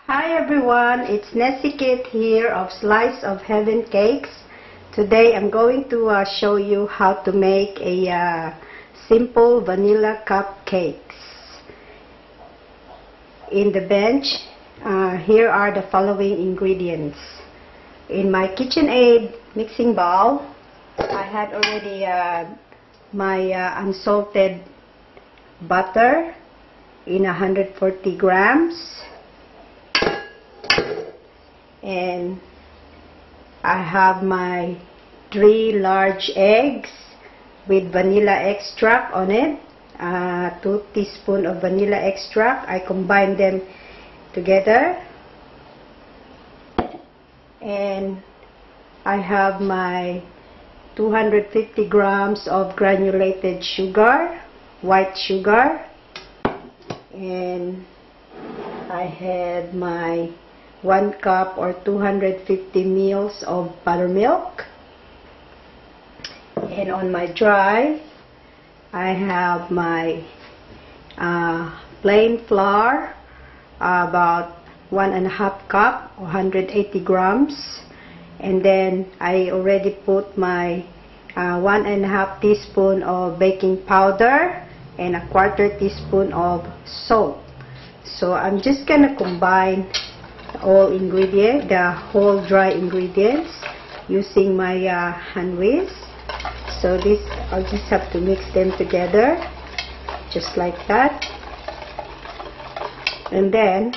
Hi everyone, it's Nessie Kate here of Slice of Heaven Cakes. Today I'm going to show you how to make a simple vanilla cupcakes. In the bench, here are the following ingredients. In my KitchenAid mixing bowl, I had already my unsalted butter in 140 grams. And I have my 3 large eggs with vanilla extract on it, 2 teaspoons of vanilla extract. I combine them together, and I have my 250 grams of granulated sugar, white sugar, and I had my 1 cup or 250 ml of buttermilk. And on my dry, I have my plain flour, about 1.5 cup, 180 grams. And then I already put my 1.5 teaspoon of baking powder and 1/4 teaspoon of salt. So I'm just gonna combine all ingredients, the whole dry ingredients, using my hand whisk. So this, I'll just have to mix them together, just like that. And then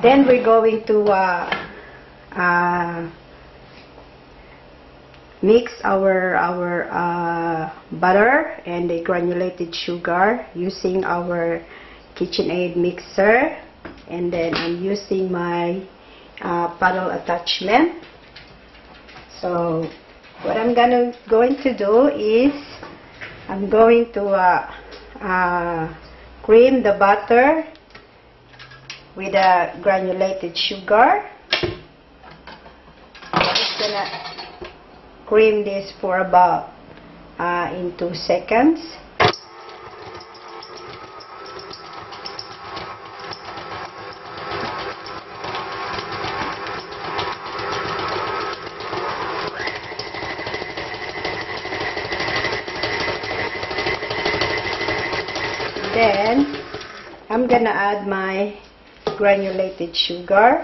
we're going to mix our butter and the granulated sugar using our KitchenAid mixer. And then I'm using my paddle attachment. So what I'm going to do is I'm going to cream the butter with the granulated sugar. I'm just gonna cream this for about in 2 seconds. Then I'm gonna add my granulated sugar,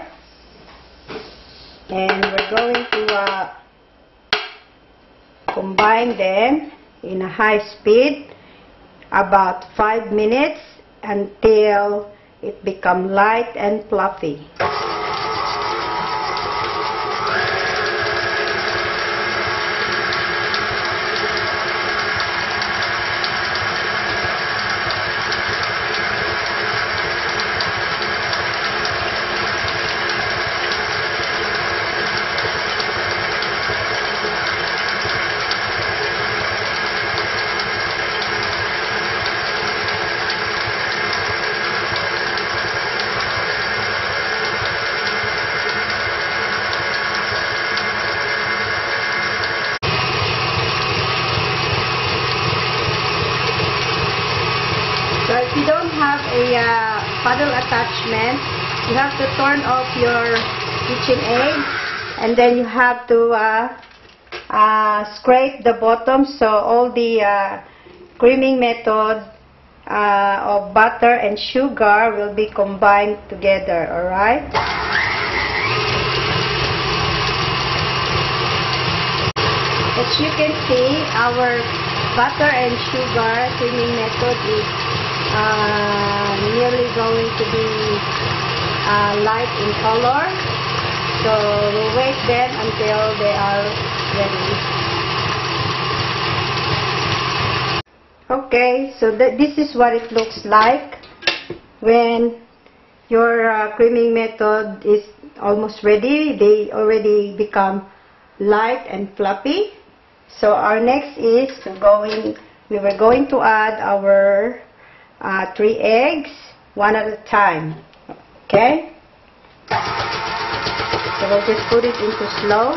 and we're going to combine them in a high speed about 5 minutes until it becomes light and fluffy. So if you don't have a paddle attachment, you have to turn off your KitchenAid, and then you have to scrape the bottom so all the creaming method of butter and sugar will be combined together, alright? As you can see, our butter and sugar creaming method is nearly going to be light in color. So we'll wait them until they are ready. Okay, so this is what it looks like when your creaming method is almost ready. They already become light and fluffy. So our next is we were going to add our 3 eggs, one at a time. Okay? So we'll just put it into slow.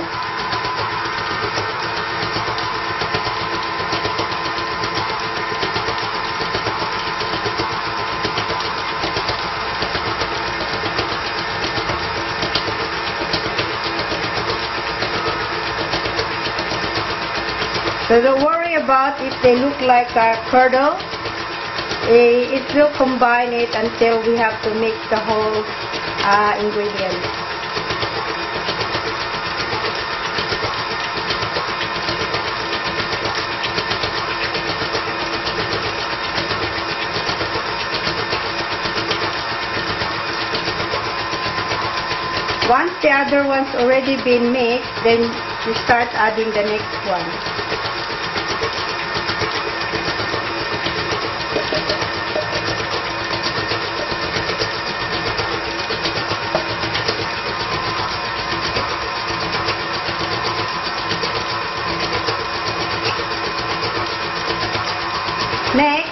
So don't worry about if they look like a curdle. It will combine it until we have to mix the whole ingredients. Once the other one's already been mixed, then you start adding the next one. Next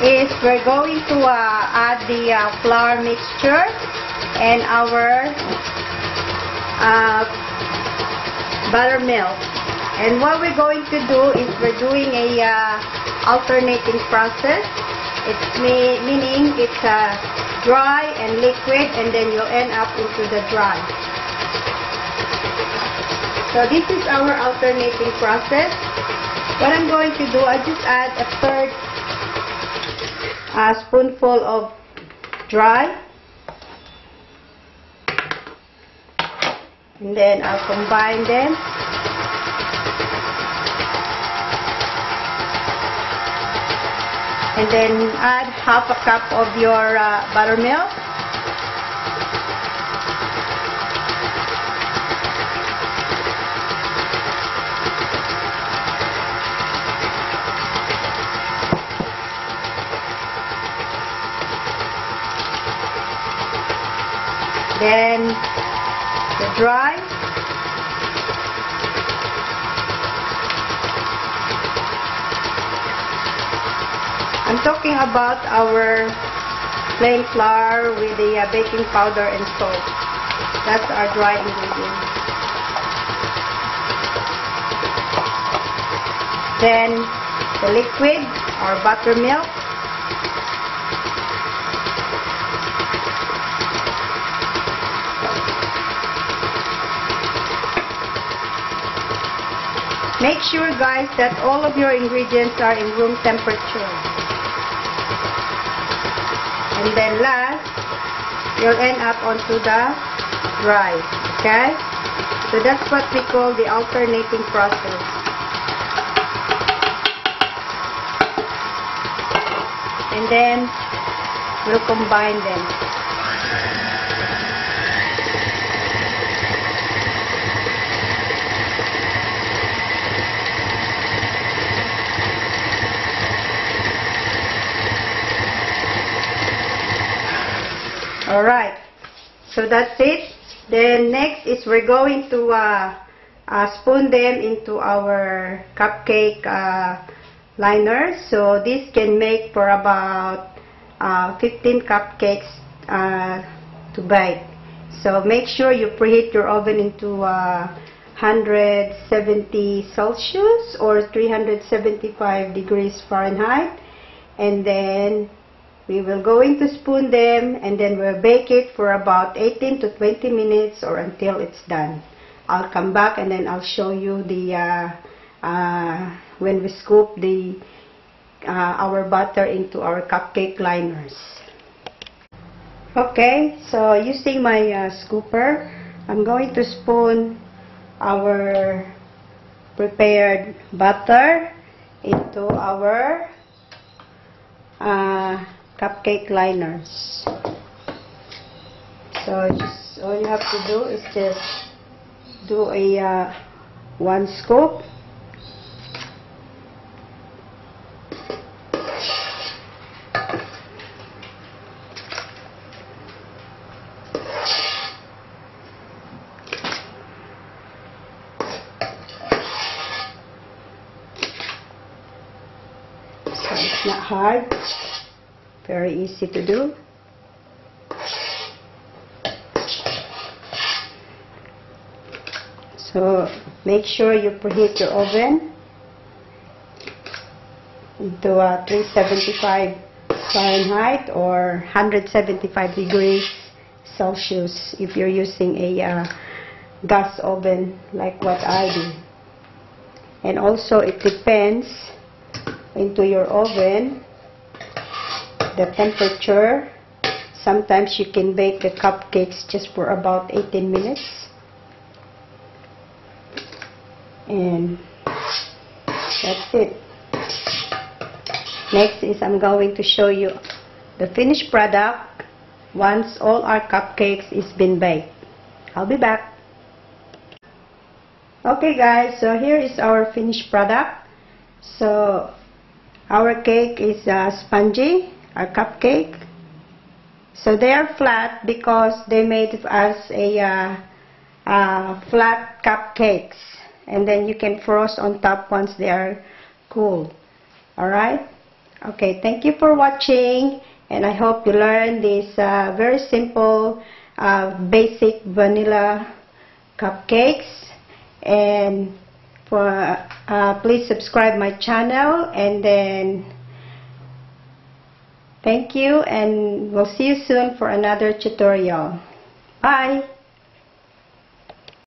is we're going to add the flour mixture and our buttermilk. And what we're going to do is we're doing a alternating process. It's meaning it's dry and liquid, and then you'll end up into the dry. So this is our alternating process. What I'm going to do, I just add a third spoonful of dry. And then I'll combine them. And then add half a cup of your buttermilk. Then the dry. I'm talking about our plain flour with the baking powder and salt. That's our dry ingredient. Then the liquid or buttermilk. Make sure, guys, that all of your ingredients are in room temperature. And then last, you'll end up onto the dry. Okay? So that's what we call the alternating process. And then we'll combine them. Alright, so that's it. Then next is we're going to spoon them into our cupcake liners. So this can make for about 15 cupcakes to bake. So make sure you preheat your oven into 170 Celsius or 375 degrees Fahrenheit. And then we will going to spoon them, and then we'll bake it for about 18 to 20 minutes or until it's done. I'll come back and then I'll show you the when we scoop the our butter into our cupcake liners. Okay, so using my scooper, I'm going to spoon our prepared butter into our cupcake liners. So just all you have to do is just do a one scoop. So it's not hard. Very easy to do. So make sure you preheat your oven into 375 Fahrenheit or 175 degrees Celsius if you're using a gas oven like what I do. And also it depends into your oven, the temperature. Sometimes you can bake the cupcakes just for about 18 minutes. And that's it. Next is I'm going to show you the finished product once all our cupcakes is been baked. I'll be back. Okay guys, so here is our finished product. So our cake is spongy, our cupcake. So they are flat because they made us a flat cupcakes, and then you can frost on top once they are cool. Alright? Okay, thank you for watching, and I hope you learned this very simple basic vanilla cupcakes. And please subscribe my channel, and then thank you, and we'll see you soon for another tutorial. Bye.